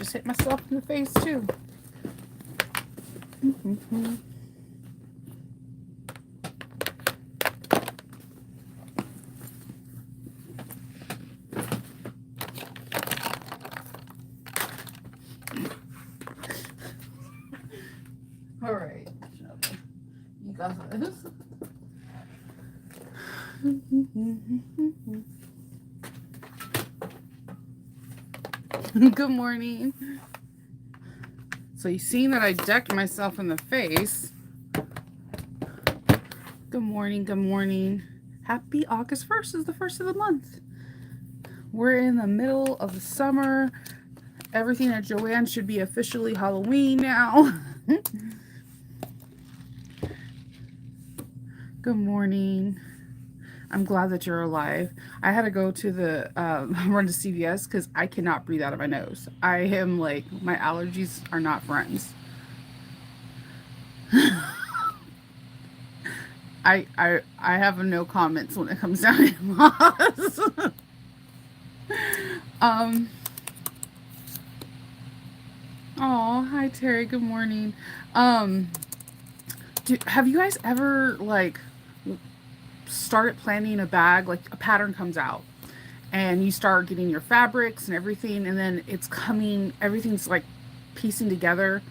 just hit myself in the face too. All right, you got this. Good morning. So you seen that I decked myself in the face. Good morning, good morning. Happy August 1st is the first of the month. We're in the middle of the summer. Everything at Joann should be officially Halloween now. Good morning. I'm glad that you're alive. I had to go to the run to CVS because I cannot breathe out of my nose. I am like, my allergies are not friends. I have no comments when it comes down to in-laws. Oh, hi Terry. Good morning. Have you guys ever like started planning a bag? Like a pattern comes out, and you start getting your fabrics and everything, and then it's coming. Everything's like piecing together.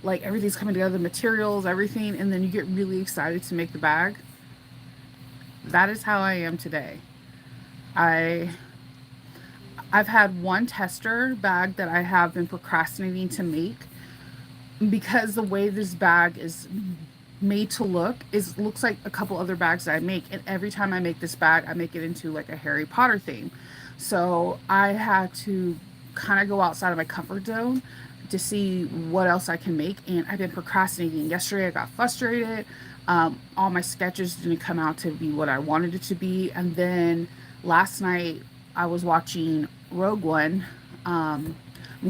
Like everything's coming together, the materials, everything, and then you get really excited to make the bag. That is how I am today. I've had one tester bag that I have been procrastinating to make because the way this bag is made to looks like a couple other bags that I make, and every time I make this bag, I make it into like a Harry Potter theme. So I had to kind of go outside of my comfort zone to see what else I can make, and I've been procrastinating. Yesterday I got frustrated. All my sketches didn't come out to be what I wanted it to be, and then last night I was watching Rogue One. I'm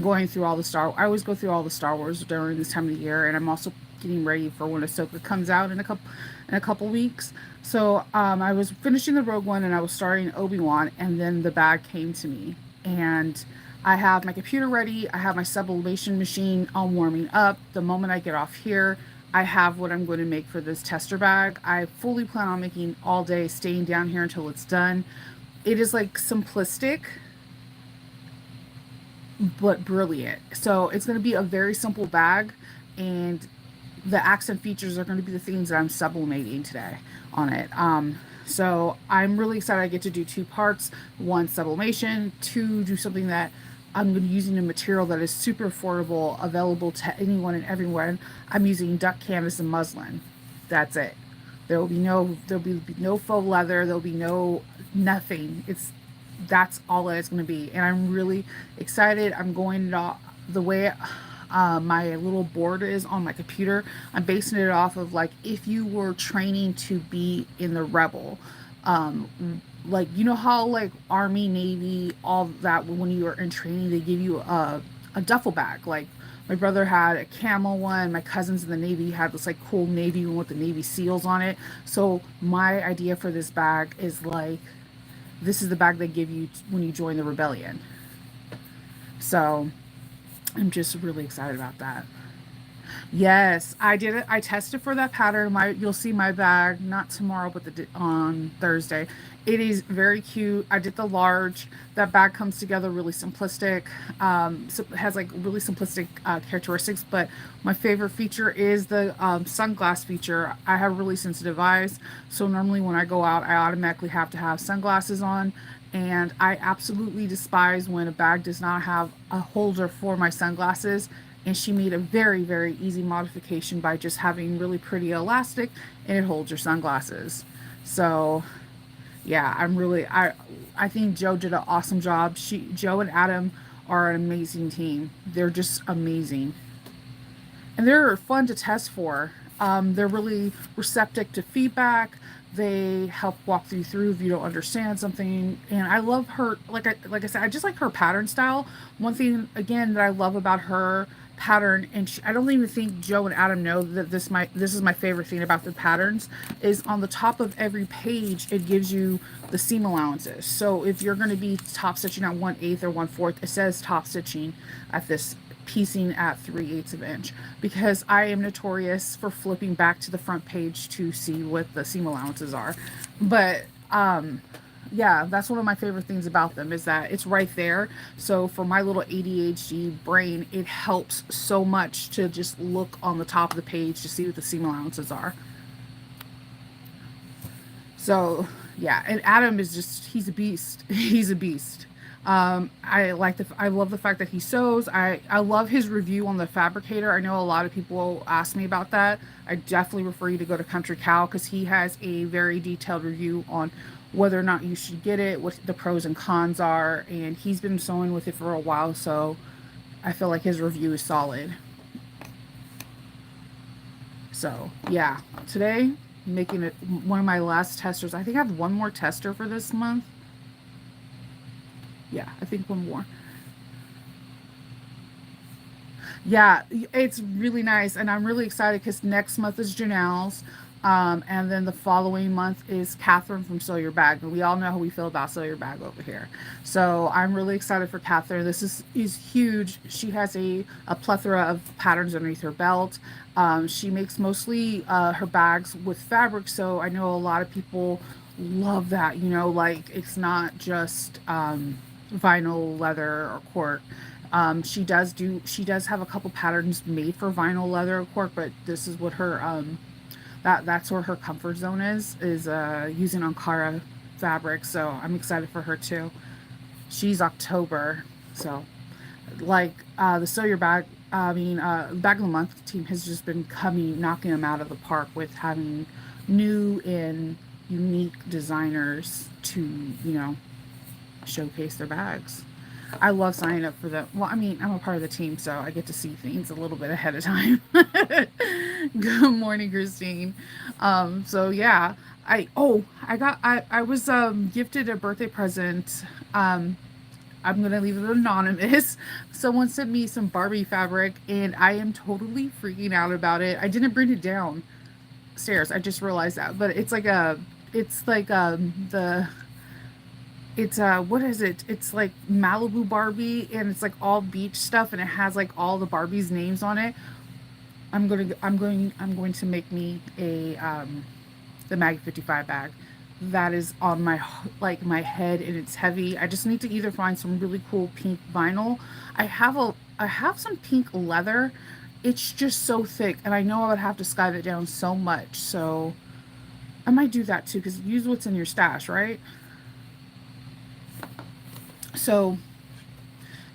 going through all the I always go through all the Star Wars during this time of the year, and I'm also getting ready for when Ahsoka comes out in a couple weeks. So I was finishing the Rogue One, and I was starting Obi-Wan, and then the bag came to me, and I have my computer ready. I have my sublimation machine all warming up. The moment I get off here, I have what I'm going to make for this tester bag. I fully plan on making all day, staying down here until it's done. It is like simplistic, but brilliant. So it's going to be a very simple bag, and the accent features are going to be the things that I'm sublimating today on it. So I'm really excited I get to do two parts. One, sublimation. Two, do something that I'm going to be using a material that is super affordable, available to anyone and everywhere. I'm using duck canvas and muslin. That's it. There'll be no faux leather. There'll be nothing. That's all that it's going to be, and I'm really excited. I'm going the way my little board is on my computer. I'm basing it off of like if you were training to be in the Rebel, like you know how like Army, Navy, all that when you are in training they give you a duffel bag. Like my brother had a camel one. My cousins in the Navy had this like cool Navy one with the Navy SEALs on it. So my idea for this bag is like, this is the bag they give you when you join the rebellion. So I'm just really excited about that. Yes, I did it. I tested for that pattern. You'll see my bag not tomorrow, but on Thursday. It is very cute. I did the large. That bag comes together really simplistic. So it has like really simplistic characteristics, but my favorite feature is the sunglass feature. I have really sensitive eyes, so normally when I go out, I automatically have to have sunglasses on. And I absolutely despise when a bag does not have a holder for my sunglasses, and she made a very, very easy modification by just having really pretty elastic, and it holds your sunglasses. So yeah, I think Joe did an awesome job. Joe and Adam are an amazing team. They're just amazing, and they're fun to test for. They're really receptive to feedback. They help walk you through if you don't understand something. And I love her. Like I said, I just like her pattern style. One thing again that I love about her pattern, and I don't even think Joe and Adam know that this is my favorite thing about the patterns is on the top of every page it gives you the seam allowances. So if you're going to be top stitching at 1/8 or 1/4, it says top stitching at this piecing at 3/8 of inch, because I am notorious for flipping back to the front page to see what the seam allowances are. But yeah, that's one of my favorite things about them is that it's right there. So for my little ADHD brain, it helps so much to just look on the top of the page to see what the seam allowances are. So yeah, and Adam is just, he's a beast. He's a beast. I love the fact that he sews. I love his review on the Fabricator. I know a lot of people ask me about that. I definitely refer you to go to Country Cow because he has a very detailed review on whether or not you should get it, what the pros and cons are, and he's been sewing with it for a while, so I feel like his review is solid. So yeah, today making it one of my last testers. I think I have one more tester for this month. Yeah, I think one more. Yeah, it's really nice, and I'm really excited because next month is Janelle's, and then the following month is Catherine from Sew Your Bag. And we all know how we feel about Sew Your Bag over here. So I'm really excited for Catherine. This is huge. She has a plethora of patterns underneath her belt. She makes mostly her bags with fabric, so I know a lot of people love that. You know, like it's not just vinyl, leather, or cork. She does have a couple patterns made for vinyl, leather, or cork, but this is what her that's where her comfort zone is using Ankara fabric. So I'm excited for her too. She's October, so like the Sew Your Bag. I mean, Bag of the Month team has just been knocking them out of the park with having new and unique designers to, showcase their bags. I love signing up for them. Well, I mean, I'm a part of the team, so I get to see things a little bit ahead of time. Good morning, Christine. So yeah, I was gifted a birthday present. I'm gonna leave it anonymous. Someone sent me some Barbie fabric, and I am totally freaking out about it. I didn't bring it downstairs. I just realized that, but it's like the it's what is it? It's like Malibu Barbie, and it's like all beach stuff, and it has like all the Barbies' names on it. I'm going to make me a the Mag 55 bag. That is on my my head, and it's heavy. I just need to either find some really cool pink vinyl. I have some pink leather. It's just so thick, and I know I would have to skive it down so much. So I might do that too, because use what's in your stash, right? So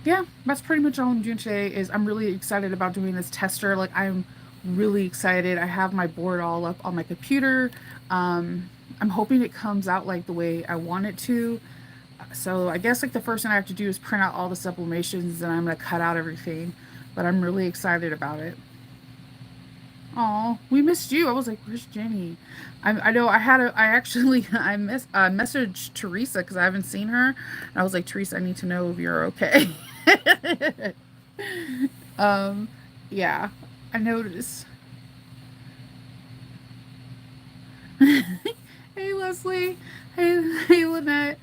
yeah, that's pretty much all I'm doing today. Is I'm really excited about doing this tester. Like I'm really excited. I have my board all up on my computer. I'm hoping it comes out like the way I want it to. So I guess like the first thing I have to do is print out all the sublimations, and I'm gonna cut out everything. But I'm really excited about it. Oh, we missed you. I was like, "Where's Jenny?" I know I actually messaged Teresa because I haven't seen her, and I was like, Teresa, I need to know if you're okay. um, yeah, I noticed. Hey, Leslie. Hey, Lynette.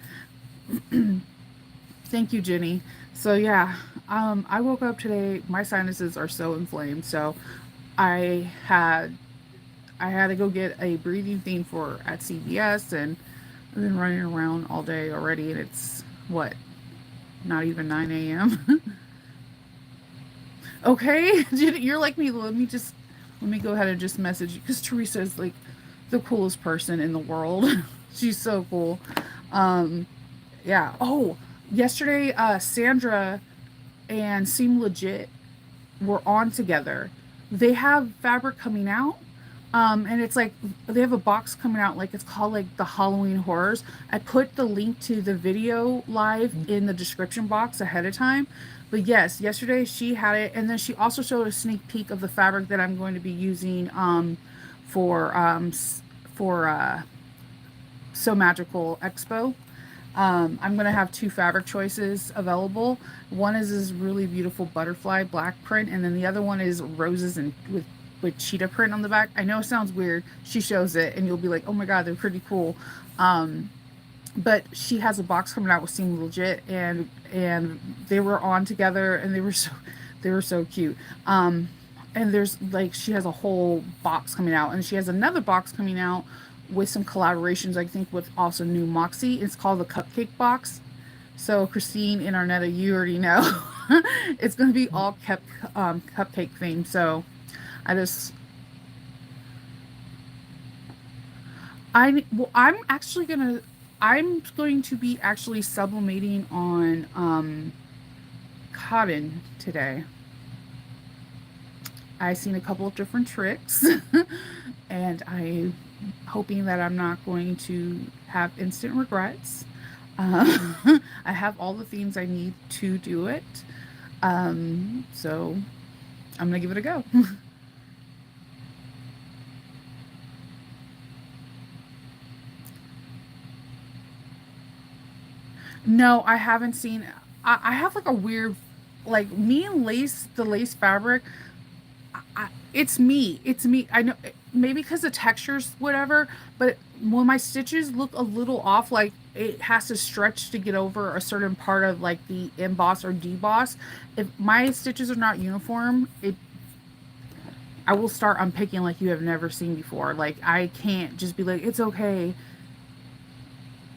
Thank you, Jenny. So yeah, I woke up today. My sinuses are so inflamed, so I had I had to go get a breathing thing for at CVS, and I've been running around all day already, and it's what, not even 9 a.m. Okay, you're like me. Let me go ahead and just message you because Teresa is like the coolest person in the world. She's so cool. Um, yeah. Oh, yesterday, Sandra and Seem Legit were on together. They have fabric coming out. And it's like they have a box coming out, like it's called like the Halloween Horrors. I put the link to the video live in the description box ahead of time. But yes, yesterday she had it, and then she also showed a sneak peek of the fabric that I'm going to be using for for So Magical Expo. I'm going to have two fabric choices available. One is this really beautiful butterfly black print, and then the other one is roses and with cheetah print on the back. I know it sounds weird. She shows it, and you'll be like, "Oh my god, they're pretty cool." Um, but she has a box coming out with Seem Legit, and they were on together, and they were so cute. And there's like she has a whole box coming out, and she has another box coming out with some collaborations, I think, with also New Moxie. It's called the Cupcake Box. So Christine and Arnetta, you already know, it's going to be all cupcake themed. So I just I'm actually gonna I'm going to be actually sublimating on cotton today. I've seen a couple of different tricks, and I'm hoping that I'm not going to have instant regrets. I have all the things I need to do it. So I'm gonna give it a go. No, I haven't seen. I have like a weird, like me and lace, the lace fabric. It's me. It's me. I know maybe because the textures, whatever, but when my stitches look a little off, like it has to stretch to get over a certain part of like the emboss or deboss. If my stitches are not uniform, I will start unpicking like you have never seen before. Like I can't just be like, it's okay.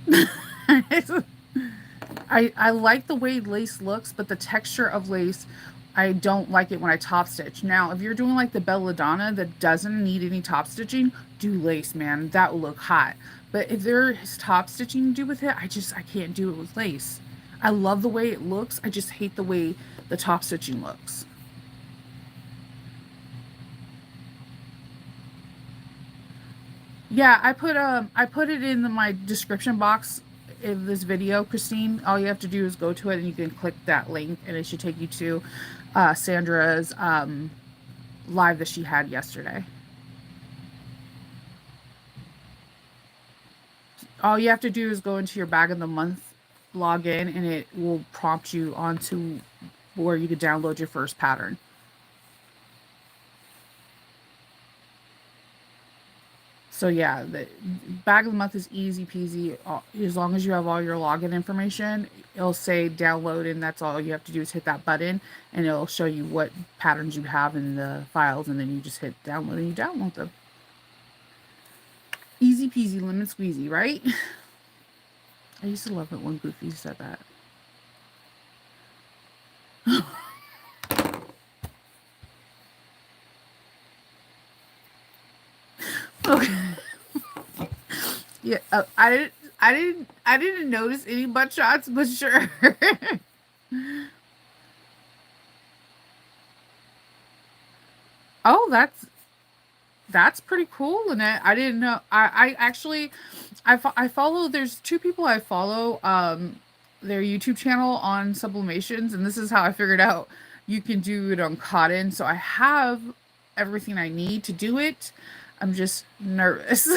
It's, I like the way lace looks, but the texture of lace, I don't like it when I top stitch. Now, if you're doing like the belladonna that doesn't need any top stitching, do lace, man. That will look hot. But if there's top stitching to do with it, I can't do it with lace. I love the way it looks. I just hate the way the top stitching looks. Yeah, I put it in my description box of this video, Christine. All you have to do is go to it and you can click that link and it should take you to Sandra's live that she had yesterday. All you have to do is go into your bag of the month, log in, and it will prompt you onto where you could download your first pattern. So yeah, the bag of the month is easy peasy. As long as you have all your login information, it'll say download, and that's all you have to do is hit that button, and it'll show you what patterns you have in the files, and then you just hit download and you download them. Easy peasy, lemon squeezy, right? I used to love it when Goofy said that. Okay. Yeah, I didn't notice any butt shots, but sure. Oh, that's pretty cool, Lynette. I didn't know. I actually, I follow. There's two people I follow. Their YouTube channel on sublimations, and this is how I figured out you can do it on cotton. So I have everything I need to do it. I'm just nervous.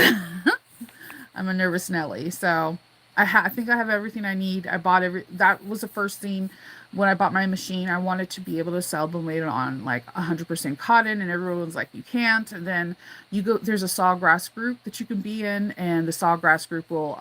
I'm a nervous Nelly. So I think I have everything I need. I bought every. That was the first thing when I bought my machine. I wanted to be able to sublimate it on like 100% cotton, and everyone's like, you can't. And then you go. There's a Sawgrass group that you can be in, and the Sawgrass group will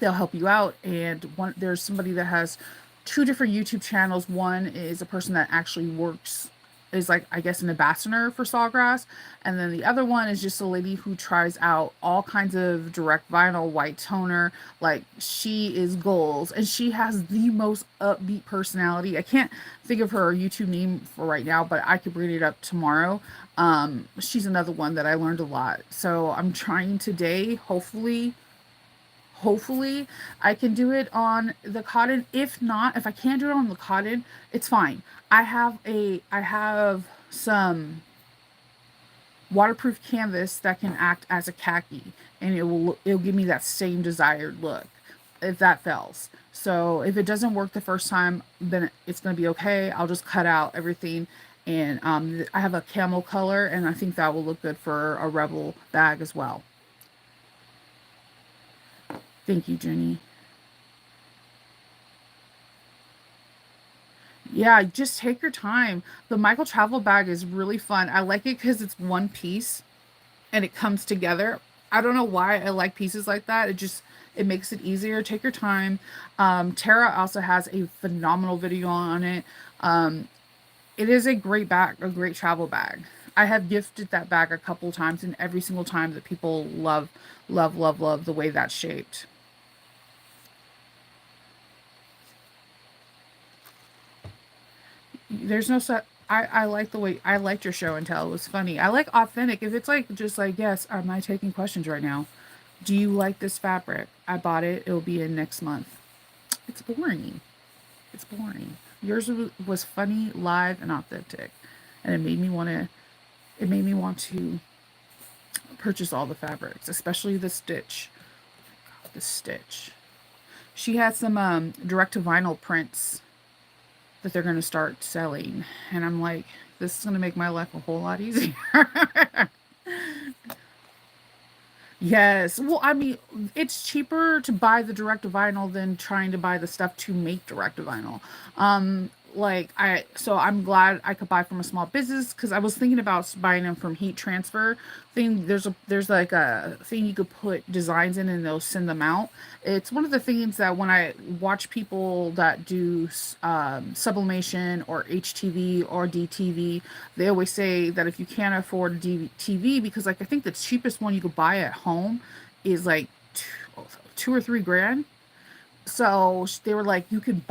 they'll help you out. And one there's somebody that has two different YouTube channels. One is a person that actually works is like I guess an ambassador for Sawgrass, and then the other one is just a lady who tries out all kinds of direct vinyl, white toner. Like she is goals, and she has the most upbeat personality. I can't think of her YouTube name for right now, but I could bring it up tomorrow. She's another one that I learned a lot. So I'm trying today, hopefully I can do it on the cotton. If not, if I can't do it on the cotton, it's fine. I have some waterproof canvas that can act as a khaki, and it'll give me that same desired look if that fails. So if it doesn't work the first time, then it's going to be okay. I'll just cut out everything, and I have a camel color, and I think that will look good for a rebel bag as well. Thank you, Jenny. Yeah, just take your time. The Michael travel bag is really fun. I like it because it's one piece and it comes together. I don't know why I like pieces like that. It makes it easier. Take your time. Tara also has a phenomenal video on it. Um, it is a great bag, a great travel bag. I have gifted that bag a couple times, and every single time that people love the way that's shaped. There's no set. I like the way I liked your show and tell. It was funny. I like authentic. If it's like just like, yes, am I taking questions right now? Do you like this fabric? I bought it. It'll be in next month. It's boring. It's boring. Yours was funny, live, and authentic, and It made me want to purchase all the fabrics, especially the stitch. The stitch. She had some direct to vinyl prints that they're going to start selling, and I'm like, this is going to make my life a whole lot easier. Yes. Well, I mean, it's cheaper to buy the direct to vinyl than trying to buy the stuff to make direct to vinyl. So I'm glad I could buy from a small business because I was thinking about buying them from Heat Transfer thing. There's like a thing you could put designs in and they'll send them out. It's one of the things that when I watch people that do sublimation or HTV or DTV, they always say that if you can't afford a TV, because like I think the cheapest one you could buy at home is like two or three grand. So they were like, you can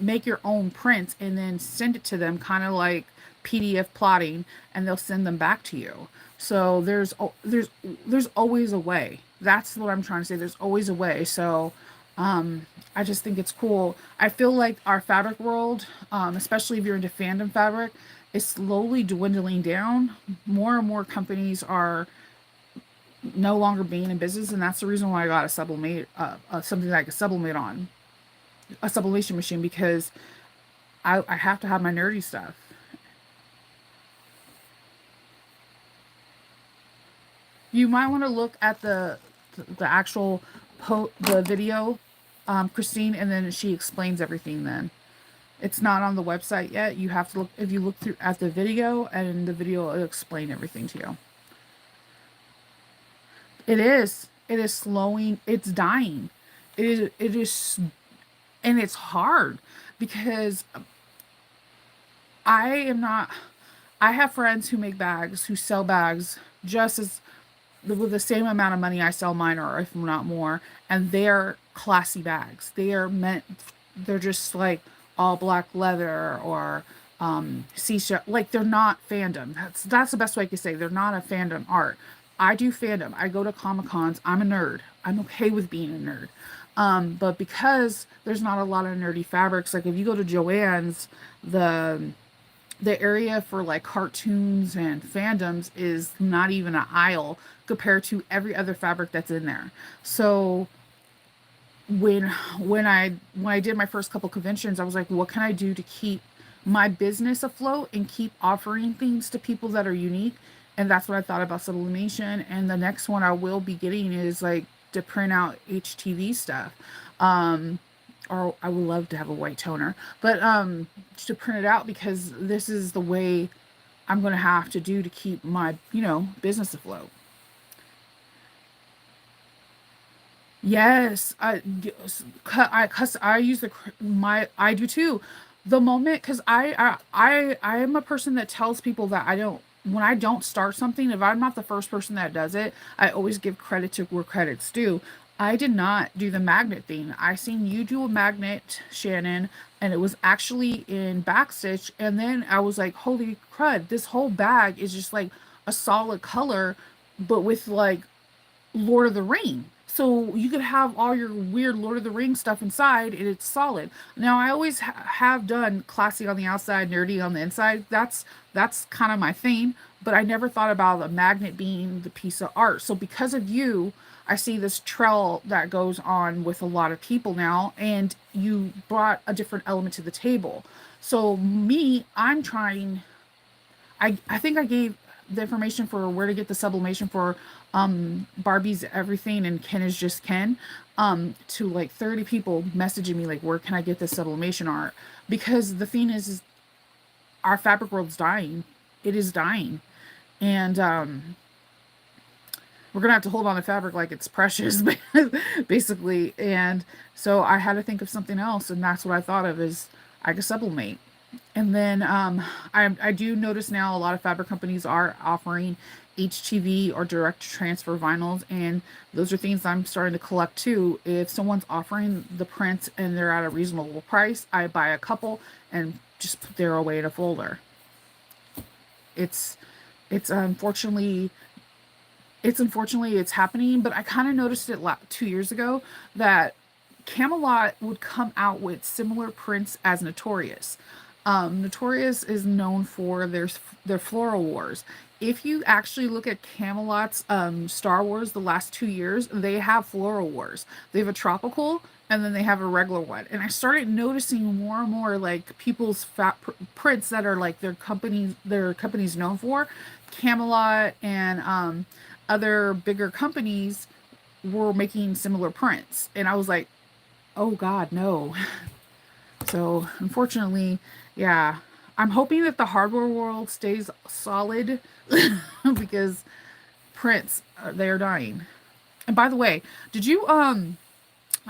make your own prints and then send it to them, kind of like PDF plotting, and they'll send them back to you. So there's always a way. That's what I'm trying to say. There's always a way. So I just think it's cool. I feel like our fabric world, especially if you're into fandom fabric, is slowly dwindling down. More and more companies are no longer being in business, and that's the reason why I got a sublimate, something that I could sublimate on, a sublimation machine, because I have to have my nerdy stuff. You might want to look at the actual the video, Christine, and then she explains everything. Then it's not on the website yet. You have to look if you look through at the video, and the video will explain everything to you. It is. It is slowing. It's dying. It is. It is, and it's hard because I am not. I have friends who make bags, who sell bags just as with the same amount of money I sell mine, or if not more, and they're classy bags. They are meant. They're just like all black leather or seashell. Like they're not fandom. That's the best way I could say. They're not a fandom art. I do fandom. I go to Comic Cons. I'm a nerd. I'm okay with being a nerd. But because there's not a lot of nerdy fabrics, like if you go to Joann's, the the area for like cartoons and fandoms is not even an aisle compared to every other fabric that's in there. So when when I did my first couple conventions, I was like, what can I do to keep my business afloat and keep offering things to people that are unique? And that's what I thought about sublimation. And the next one I will be getting is like to print out HTV stuff. Um, or I would love to have a white toner, but to print it out because this is the way I'm going to have to do to keep my, business afloat. Yes, cause I use I do too. The moment, cause I am a person that tells people that I don't when I don't start something, if I'm not the first person that does it, I always give credit to where credit's due. I did not do the magnet thing. I seen you do a magnet, Shannon, and it was actually in backstitch, and then I was like, holy crud, this whole bag is just like a solid color, but with like Lord of the Ring. So you could have all your weird Lord of the Ring stuff inside and it's solid. Now I always have done classy on the outside, nerdy on the inside. That's kind of my thing, but I never thought about the magnet being the piece of art. So because of you, I see this trail that goes on with a lot of people now, and you brought a different element to the table. So me, I'm trying I think I gave the information for where to get the sublimation for Barbie's everything and Ken is just Ken, to like 30 people messaging me like, where can I get this sublimation art? Because the thing is our fabric world's dying. It is dying. And we're gonna have to hold on to fabric like it's precious, basically. And so I had to think of something else, and that's what I thought of is I could sublimate. And then I do notice now a lot of fabric companies are offering HTV or direct transfer vinyls, and those are things I'm starting to collect too. If someone's offering the prints and they're at a reasonable price, I buy a couple and just put them away in a folder. It's it's unfortunately it's happening, but I kind of noticed it 2 years ago that Camelot would come out with similar prints as Notorious. Notorious is known for their floral wars. If you actually look at Camelot's Star Wars the last 2 years, they have floral wars. They have a tropical and then they have a regular one. And I started noticing more and more like people's prints that are like their companies known for. Camelot and other bigger companies were making similar prints. And I was like, oh God, no. So unfortunately, yeah, I'm hoping that the hardware world stays solid because prints, they are dying. And by the way, did you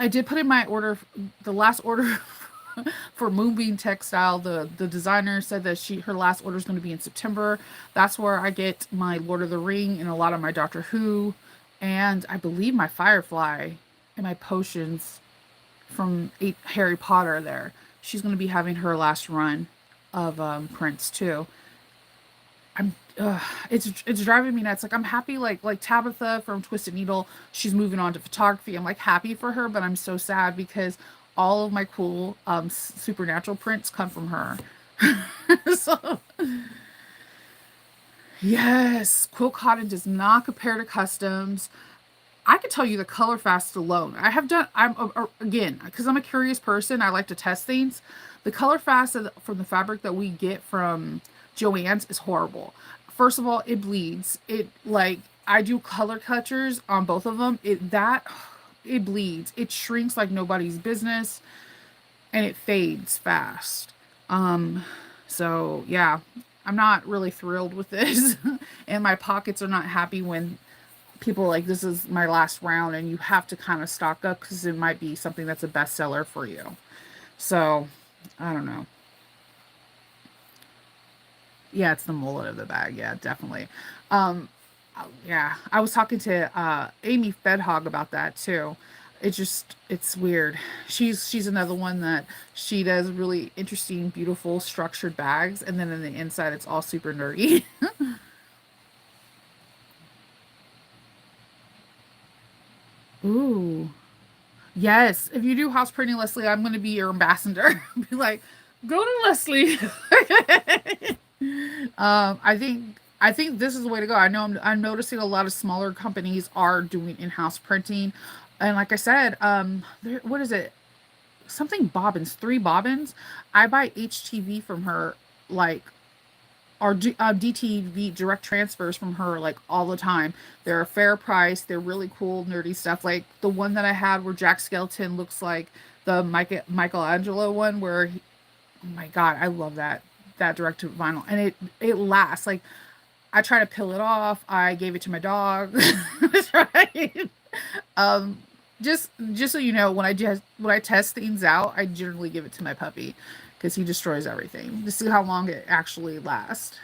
I did put in my order, the last order for Moonbeam Textile. The designer said that her last order is going to be in September. That's where I get my Lord of the Ring and a lot of my Doctor Who, and I believe my Firefly and my potions from Harry Potter there. She's going to be having her last run of prints too. I'm it's driving me nuts. Like I'm happy like Tabitha from Twisted Needle, she's moving on to photography. I'm like happy for her, but I'm so sad because all of my cool supernatural prints come from her. So yes, quilt cotton does not compare to customs. I could tell you the color fast alone. I have done. Again, because I'm a curious person. I like to test things. The color fast from the fabric that we get from Joann's is horrible. First of all, it bleeds. It like I do color catchers on both of them. It bleeds. It shrinks like nobody's business, and it fades fast. Um, so yeah, I'm not really thrilled with this, and my pockets are not happy when people are like this is my last round and you have to kind of stock up because it might be something that's a bestseller for you. So I don't know. Yeah, it's the mullet of the bag. Yeah, definitely. um yeah, I was talking to Amy Fedhog about that too. It's weird. She's another one that she does really interesting beautiful structured bags, and then in the inside it's all super nerdy. Ooh. Yes, if you do house printing, Leslie, I'm going to be your ambassador. Be like, go to Leslie. I think this is the way to go. I know I'm noticing a lot of smaller companies are doing in-house printing, and like I said, what is it? Something bobbins, 3 bobbins. I buy HTV from her, like or DTV direct transfers from her like all the time. They're a fair price. They're really cool, nerdy stuff. Like the one that I had where Jack Skeleton looks like the Michelangelo one, oh my God, I love that direct to vinyl, and it lasts. Like I try to peel it off. I gave it to my dog. Right. Um, just so you know, when I test things out, I generally give it to my puppy because he destroys everything to see how long it actually lasts.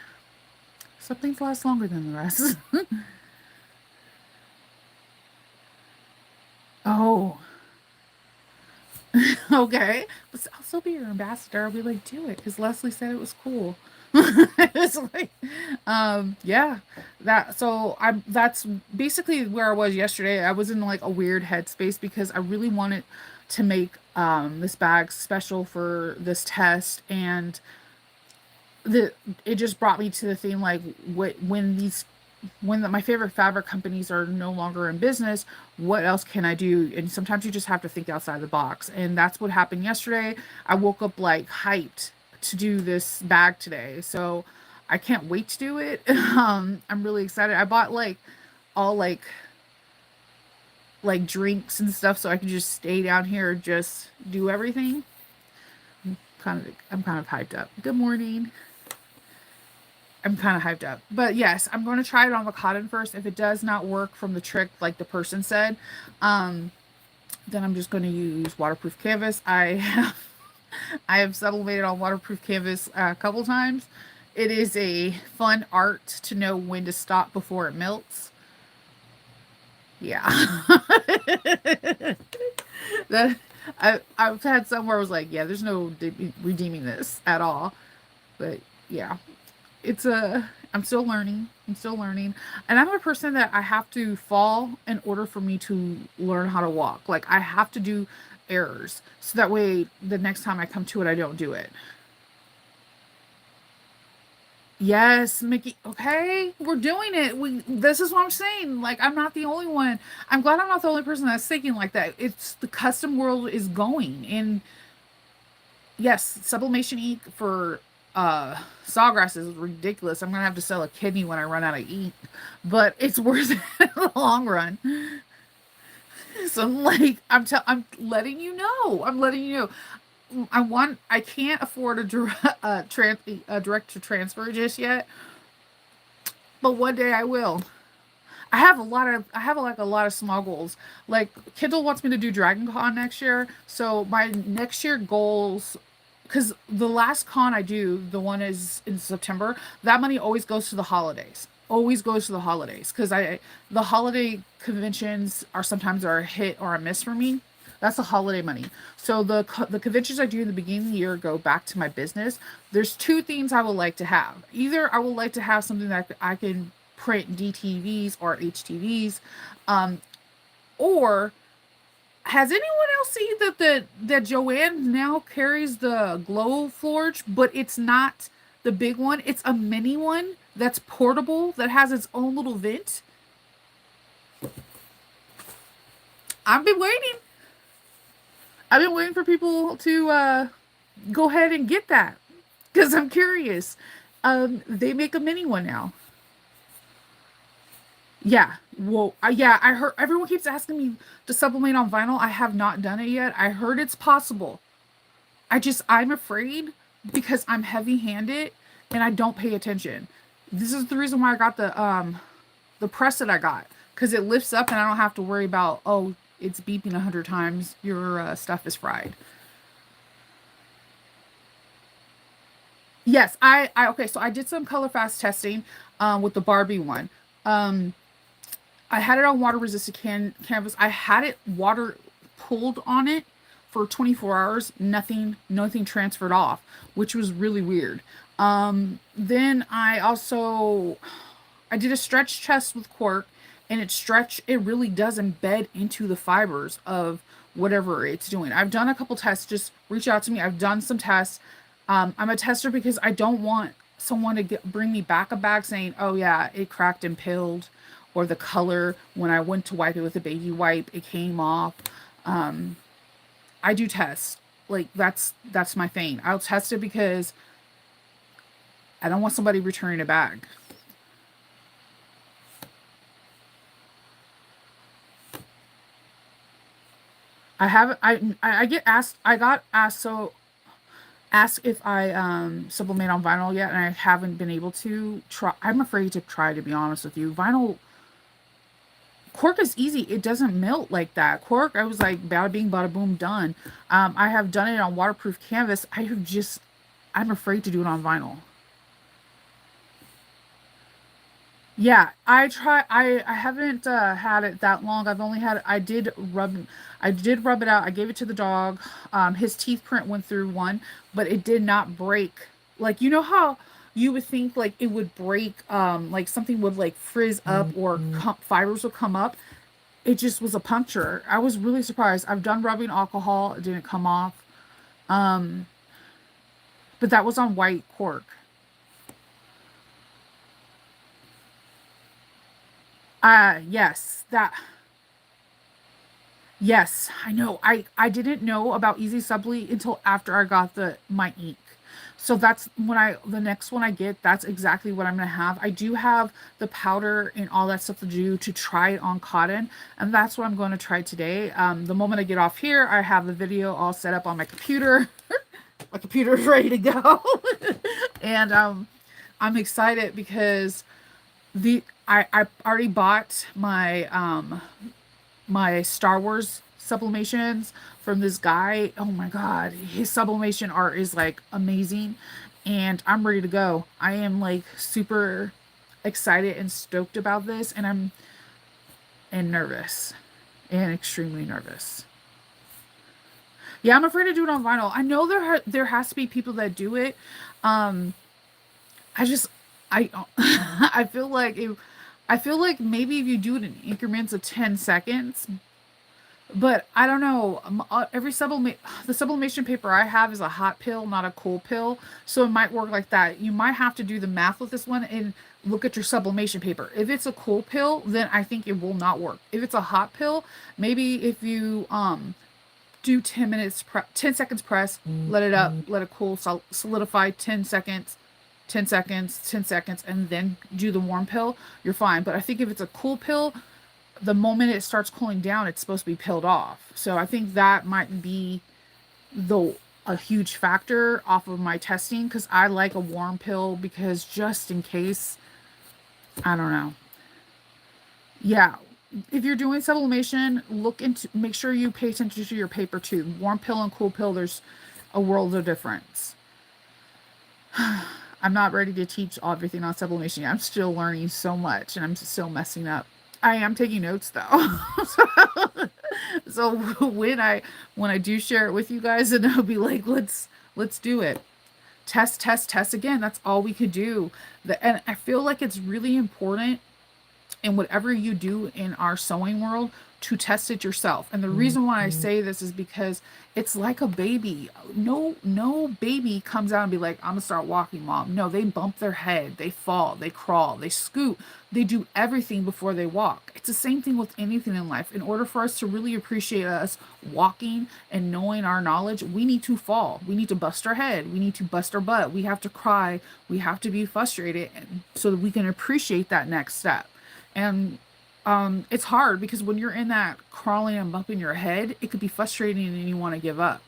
Some things last longer than the rest. Oh, okay. But I'll still be your ambassador. I'll be like, do it because Leslie said it was cool. It's like, yeah, that's basically where I was yesterday. I was in like a weird headspace because I really wanted to make this bag special for this test, and the it just brought me to the thing like my favorite fabric companies are no longer in business, what else can I do? And sometimes you just have to think outside the box. And that's what happened yesterday. I woke up like hyped to do this bag today. So I can't wait to do it. I'm really excited. I bought like all like drinks and stuff so I can just stay down here and just do everything. I'm kind of hyped up. Good morning. I'm kind of hyped up. But yes, I'm going to try it on the cotton first. If it does not work from the trick like the person said, then I'm just going to use waterproof canvas. I have sublimated on waterproof canvas a couple times. It is a fun art to know when to stop before it melts. Yeah. that I've had some where I was like, yeah, there's no redeeming this at all. But yeah, it's a I'm still learning. I'm still learning. And I'm a person that I have to fall in order for me to learn how to walk. Like I have to do errors so that way the next time I come to it I don't do it. Yes, Mickey. Okay, we're doing it. This is what I'm saying. Like I'm not the only one. I'm glad I'm not the only person that's thinking like that. It's the custom world is going. And yes, sublimation ink for sawgrass is ridiculous. I'm gonna have to sell a kidney when I run out of ink, but it's worth it in the long run. So like I'm letting you know. I'm letting you know. I can't afford a direct to transfer just yet, but one day I will. I have like a lot of small goals. Like Kindle wants me to do Dragon Con next year, so my next year goals, because the last con I do, the one is in September, that money always goes to the holidays. Always goes to the holidays because I the holiday conventions are sometimes are a hit or a miss for me. That's the holiday money. So the conventions I do in the beginning of the year go back to my business. There's two things I would like to have. Either I would like to have something that I can print DTVs or HTVs, um, or has anyone else seen that Joanne now carries the Glow Forge, but it's not the big one. It's a mini one that's portable that has its own little vent. I've been waiting. I've been waiting for people to go ahead and get that because I'm curious. They make a mini one now. Yeah. Well, yeah, I heard everyone keeps asking me to sublimate on vinyl. I have not done it yet. I heard it's possible. I'm afraid because I'm heavy-handed and I don't pay attention. This is the reason why I got the press that I got because it lifts up and I don't have to worry about, oh, it's beeping 100 times. Your stuff is fried. Yes, okay. So I did some color fast testing with the Barbie one. Um, I had it on water resistant canvas. I had it water pulled on it for 24 hours. Nothing transferred off, which was really weird. Then I did a stretch test with cork, and it really does embed into the fibers of whatever it's doing. I've done a couple tests. Just reach out to me. I've done some tests. I'm a tester because I don't want someone to bring me back a bag saying, "Oh yeah, it cracked and pilled," or the color when I went to wipe it with a baby wipe, it came off. Um, I do tests. Like that's my thing. I'll test it because I don't want somebody returning a bag. I haven't. I get asked. I got asked so asked if I sublimate on vinyl yet, and I haven't been able to try. I'm afraid to try, to be honest with you. Vinyl cork is easy. It doesn't melt like that. Cork, I was like, bada bing, bada boom, done. I have done it on waterproof canvas. I'm afraid to do it on vinyl. Yeah, I haven't had it that long. I've only had I did rub it out. I gave it to the dog. His teeth print went through one, but it did not break. Like you know how you would think like it would break, like something would like frizz up or fibers would come up. It just was a puncture. I was really surprised. I've done rubbing alcohol. It didn't come off. Um, but that was on white cork. Yes, yes, I know. I didn't know about Easy Subly until after I got the my ink. So that's when the next one I get, that's exactly what I'm gonna have. I do have the powder and all that stuff to do to try it on cotton, and that's what I'm going to try today. The moment I get off here, I have the video all set up on my computer. My computer is ready to go. And I'm excited because I already bought my Star Wars sublimations from this guy. Oh my god, his sublimation art is like amazing, and I'm ready to go. I am like super excited and stoked about this, and I'm and nervous and extremely nervous. Yeah, I'm afraid to do it on vinyl. I know there has to be people that do it. Um, I just I I feel like I feel like maybe if you do it in increments of 10 seconds, but I don't know. Every the sublimation paper I have is a hot pill, not a cold pill. So it might work like that. You might have to do the math with this one and look at your sublimation paper. If it's a cold pill, then I think it will not work. If it's a hot pill, maybe if you do 10 seconds press, let it up, let it cool, solidify 10 seconds, 10 seconds, 10 seconds, and then do the warm pill, you're fine. But I think if it's a cool pill, the moment it starts cooling down, it's supposed to be peeled off. So I think that might be the a huge factor off of my testing because I like a warm pill because just in case, I don't know. Yeah, if you're doing sublimation, make sure you pay attention to your paper too. Warm pill and cool pill, there's a world of difference. I'm not ready to teach everything on sublimation yet. I'm still learning so much and I'm still messing up. I am taking notes though. So when I do share it with you guys, and I'll be like, let's do it. Test, test, test again. That's all we could do. And I feel like it's really important in whatever you do in our sewing world to test it yourself. And the reason why I say this is because it's like a baby. No baby comes out and be like, I'm gonna start walking, mom. No, they bump their head, they fall, they crawl, they scoot, they do everything before they walk. It's the same thing with anything in life. In order for us to really appreciate us walking and knowing our knowledge, we need to fall. We need to bust our head. We need to bust our butt. We have to cry. We have to be frustrated so that we can appreciate that next step. And it's hard because when you're in that crawling and bumping your head, it could be frustrating and you want to give up.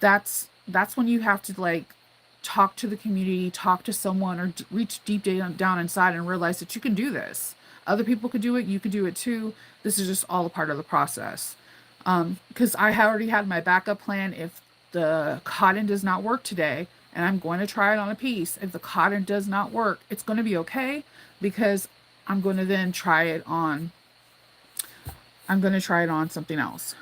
That's when you have to like talk to the community, talk to someone, or reach deep down inside and realize that you can do this. Other people could do it. You could do it too. This is just all a part of the process. Because I already had my backup plan if the cotton does not work today, and I'm going to try it on a piece. If the cotton does not work, it's going to be okay because I'm going to then try it on. I'm going to try it on something else.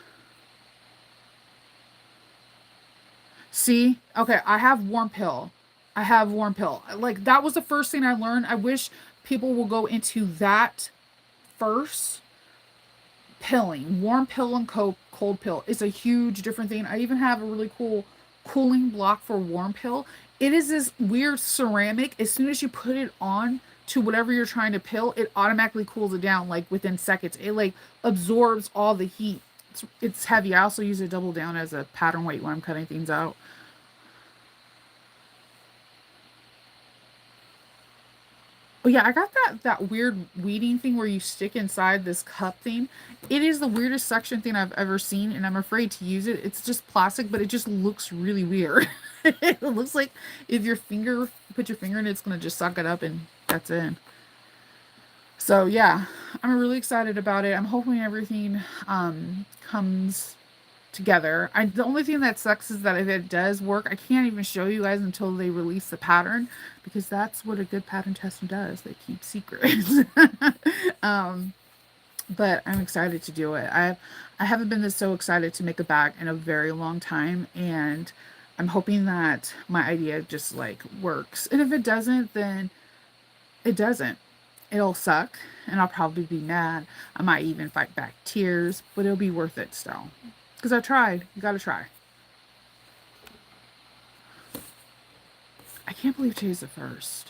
See? Okay, I have warm pill. I have warm pill. Like that was the first thing I learned. I wish people will go into that first. Pilling, warm pill and cold pill is a huge different thing. I even have a really cool cooling block for warm pill. It is this weird ceramic. As soon as you put it on to whatever you're trying to pill, it automatically cools it down like within seconds. It like absorbs all the heat. It's heavy. I also use it double down as a pattern weight when I'm cutting things out. Oh yeah, I got that weird weeding thing where you stick inside this cup thing. It is the weirdest suction thing I've ever seen, and I'm afraid to use it. It's just plastic, but it just looks really weird. It looks like if put your finger in it, it's gonna just suck it up and that's it. So yeah, I'm really excited about it. I'm hoping everything comes together. The only thing that sucks is that if it does work, I can't even show you guys until they release the pattern because that's what a good pattern tester does. They keep secrets. um, but I'm excited to do it. I haven't been this so excited to make a bag in a very long time, and I'm hoping that my idea just like works. And if it doesn't, then it doesn't. It'll suck, and I'll probably be mad. I might even fight back tears, but it'll be worth it still. Because I tried. You gotta try. I can't believe today's the 1st.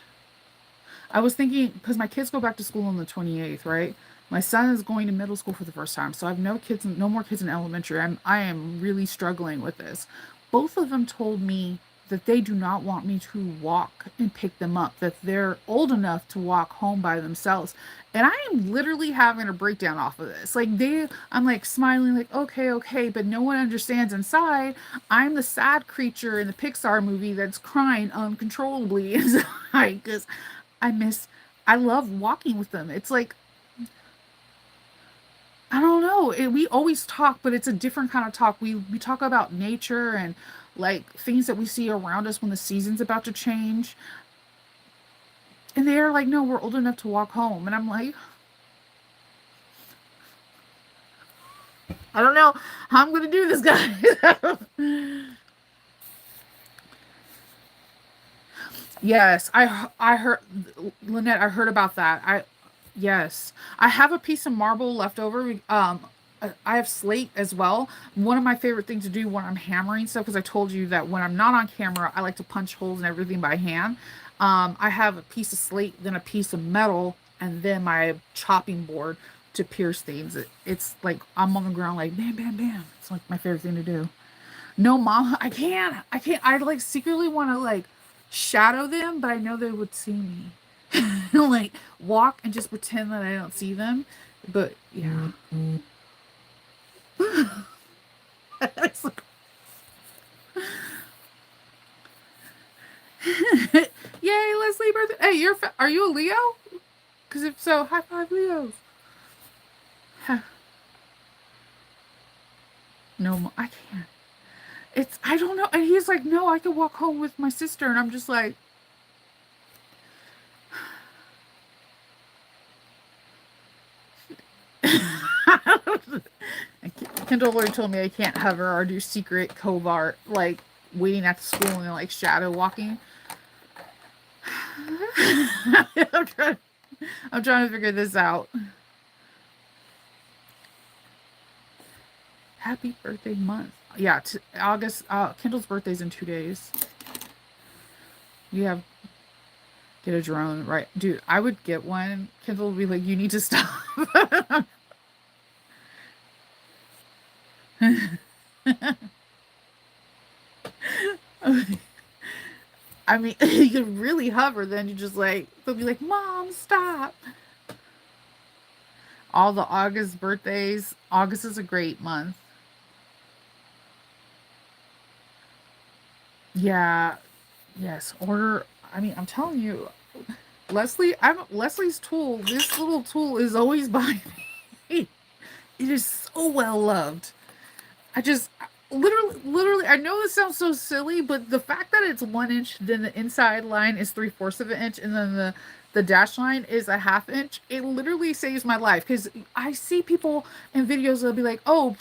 I was thinking, because my kids go back to school on the 28th, right? My son is going to middle school for the first time, so I have no more kids in elementary. I am really struggling with this. Both of them told me that they do not want me to walk and pick them up, that they're old enough to walk home by themselves. And I am literally having a breakdown off of this. Like I'm like smiling, like, okay, okay, but no one understands inside. I'm the sad creature in the Pixar movie that's crying uncontrollably inside because I miss, I love walking with them. It's like, I don't know. We always talk, but it's a different kind of talk. We talk about nature and like things that we see around us when the season's about to change. And they're like, "No, we're old enough to walk home." And I'm like, I don't know how I'm gonna do this, guys. Yes, I heard, Lynette, I heard about that. Yes, I have a piece of marble left over. I have slate as well. One of my favorite things to do when I'm hammering stuff, because I told you that when I'm not on camera, I like to punch holes in everything by hand. I have a piece of slate, then a piece of metal, and then my chopping board to pierce things. It's like I'm on the ground, like bam, bam, bam. It's like my favorite thing to do. No, mom, I can't. I can't. I like secretly want to like shadow them, but I know they would see me. Like walk and just pretend that I don't see them. But yeah. It's like, yay, Leslie birthday. Hey, are you a Leo? Because if so, high five Leos. No, I can't. I don't know. And he's like, no, I can walk home with my sister. And I'm just like, Kendall already told me I can't hover or do secret covert, like waiting at the school and like shadow walking. I'm trying to figure this out. Happy birthday month. Yeah, August. Kendall's birthday's in 2 days. You have get a drone, right, dude? I would get one. Kendall would be like, "You need to stop." I mean, you could really hover. Then you just like they'll be like, "Mom, stop." All the August birthdays. August is a great month. Yeah. Yes. Order. I mean, I'm telling you, Leslie's tool. This little tool is always by me. It is so well loved. I just literally. I know this sounds so silly, but the fact that it's 1 inch, then the inside line is 3/4 of an inch, and then the dash line is a half inch. It literally saves my life because I see people in videos that'll be like, "Oh,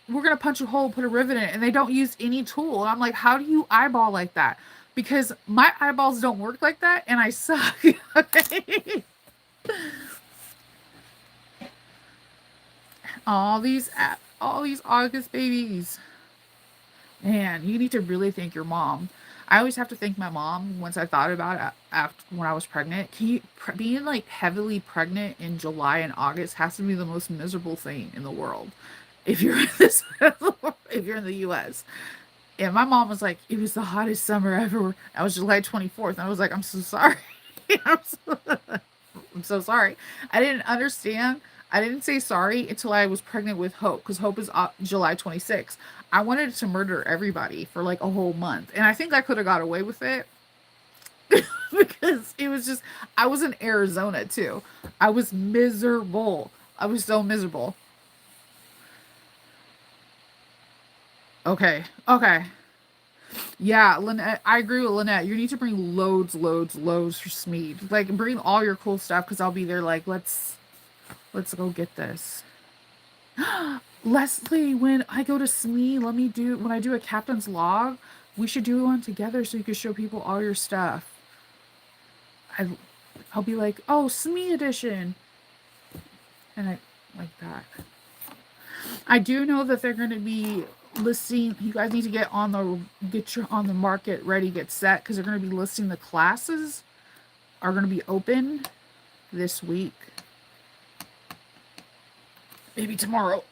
we're gonna punch a hole, put a rivet in it," and they don't use any tool. And I'm like, "How do you eyeball like that?" Because my eyeballs don't work like that, and I suck. Okay. All these August babies. Man, you need to really thank your mom. I always have to thank my mom once I thought about it after when I was pregnant. Being like heavily pregnant in July and August has to be the most miserable thing in the world. If you're in this, if you're in the U.S. And my mom was like, it was the hottest summer ever. I was July 24th, and I was like, I'm so sorry. I'm so, I'm so sorry. I didn't understand. I didn't say sorry until I was pregnant with Hope because Hope is July 26th. I wanted to murder everybody for like a whole month. And I think I could have got away with it because it was just, I was in Arizona too. I was miserable. I was so miserable. Okay. Okay. Yeah, Lynette, I agree with Lynette. You need to bring loads, loads, loads for Smeed. Like, bring all your cool stuff because I'll be there. Like, let's go get this. Leslie, when I go to SME, when I do a captain's log, we should do one together so you can show people all your stuff. I, I'll be like, oh, SME edition. And I like that. I do know that they're going to be listing, you guys need to get your on the market ready, get set, because they're going to be listing the classes are going to be open this week. Maybe tomorrow.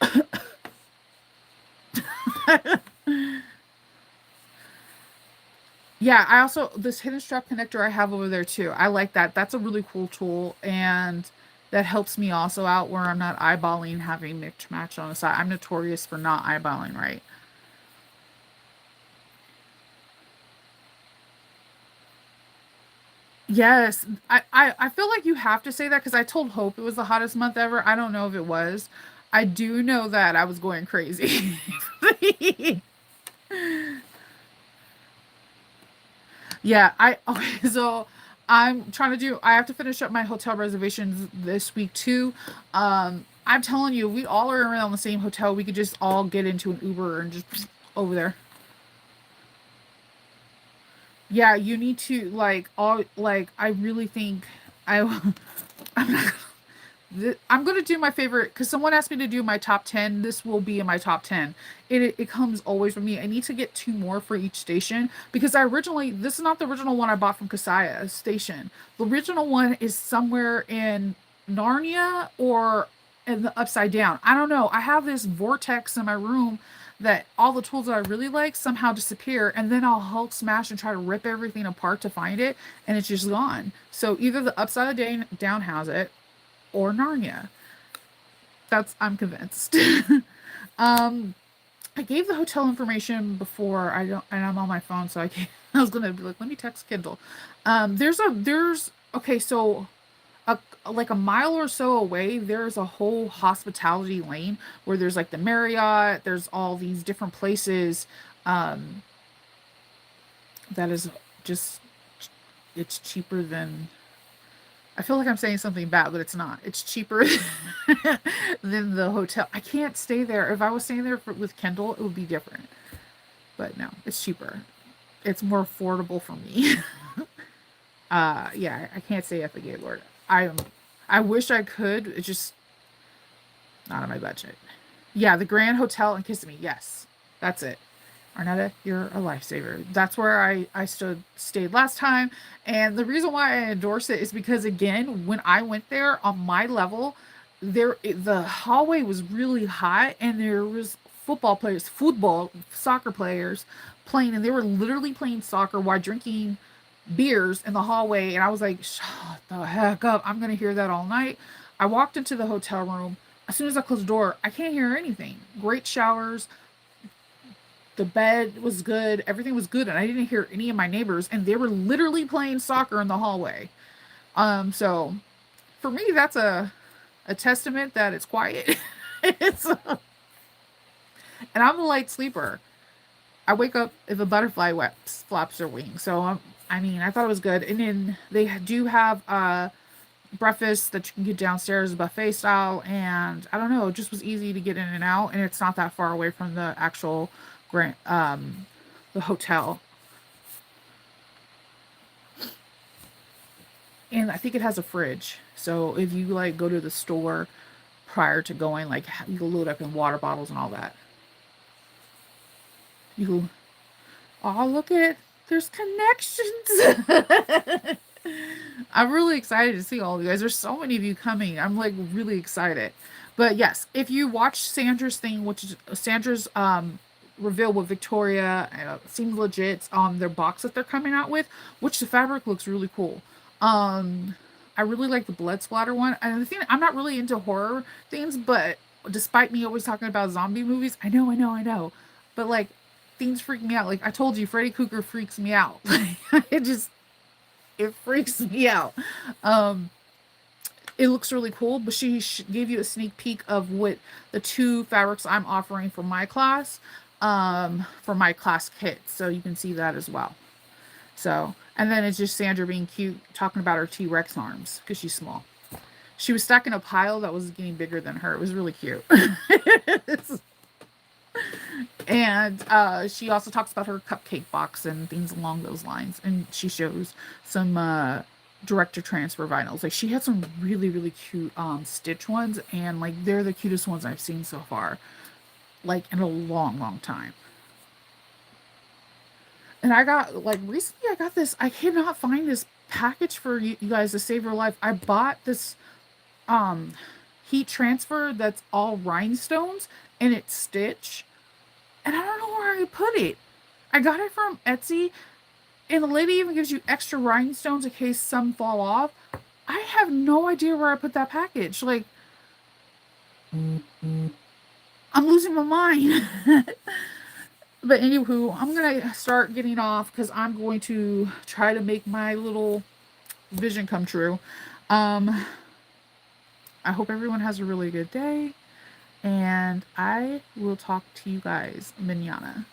Yeah, I also this hidden strap connector I have over there too. I like that. That's a really cool tool, and that helps me also out where I'm not eyeballing having mix match on the side. I'm notorious for not eyeballing right. Yes, I feel like you have to say that because I told Hope it was the hottest month ever. I don't know if it was. I do know that I was going crazy. Yeah, I okay, so I'm trying to do I have to finish up my hotel reservations this week too. I'm telling you, we all are around the same hotel. We could just all get into an Uber and just over there. Yeah, you need to like all like I really think I I'm not I'm gonna do my favorite because someone asked me to do my top 10. This will be in my top 10. It comes always from me. I need to get two more for each station because I originally this is not the original one I bought from Kasaya Station. The original one is somewhere in Narnia or in the Upside Down. I don't know. I have this vortex in my room that all the tools that I really like somehow disappear, and then I'll Hulk smash and try to rip everything apart to find it, and it's just gone. So either the Upside Down has it or Narnia. That's I'm convinced. um, I gave the hotel information before. I don't, and I'm on my phone, so I was gonna be like, let me text Kindle. There's okay, so a like a mile or so away, there's a whole hospitality lane where there's like the Marriott. There's all these different places. Um, that is just it's cheaper than I feel like I'm saying something bad, but it's not. It's cheaper than the hotel. I can't stay there. If I was staying there with Kendall, it would be different. But no, it's cheaper. It's more affordable for me. Yeah, I can't stay at the Gaylord. I wish I could. It's just not on my budget. Yeah, the Grand Hotel in Kissimmee. Yes, that's it. Arnetta, you're a lifesaver. That's where I stayed last time, and the reason why I endorse it is because again, when I went there on my level, the hallway was really hot, and there was football soccer players playing, and they were literally playing soccer while drinking beers in the hallway, and I was like, shut the heck up! I'm gonna hear that all night. I walked into the hotel room. As soon as I closed the door, I can't hear anything. Great showers, the bed was good, everything was good, and I didn't hear any of my neighbors, and they were literally playing soccer in the hallway. So for me, that's a testament that it's quiet. it's, and I'm a light sleeper. I wake up if a butterfly flaps their wings. So I mean, I thought it was good. And then they do have breakfast that you can get downstairs, buffet style, and I don't know, it just was easy to get in and out, and it's not that far away from the actual grand the hotel. And I think it has a fridge. So if you like go to the store prior to going, like you can load up in water bottles and all that. You oh look at there's connections. I'm really excited to see all of you guys. There's so many of you coming. I'm like really excited. But yes, if you watch Sandra's thing, which is Sandra's reveal with Victoria, seems legit on their box that they're coming out with, which the fabric looks really cool. I really like the blood splatter one. And the thing, I'm not really into horror things, but despite me always talking about zombie movies, I know. But like things freak me out. Like I told you, Freddy Krueger freaks me out. Like it just it freaks me out. Um, it looks really cool, but she gave you a sneak peek of what the two fabrics I'm offering for my class kit, so you can see that as well. So, and then it's just Sandra being cute, talking about her T-Rex arms because she's small. She was stacking a pile that was getting bigger than her. It was really cute. And she also talks about her cupcake box and things along those lines. And she shows some director transfer vinyls. Like she had some really cute Stitch ones, and like they're the cutest ones I've seen so far, like in a long time. And I got like recently I got this. I cannot find this package for you guys to save your life. I bought this um heat transfer that's all rhinestones and it's Stitch, and I don't know where I put it. I got it from Etsy, And the lady even gives you extra rhinestones in case some fall off. I have no idea where I put that package. Like, I'm losing my mind. But anywho, I'm going to start getting off because I'm going to try to make my little vision come true. I hope everyone has a really good day. And I will talk to you guys manana.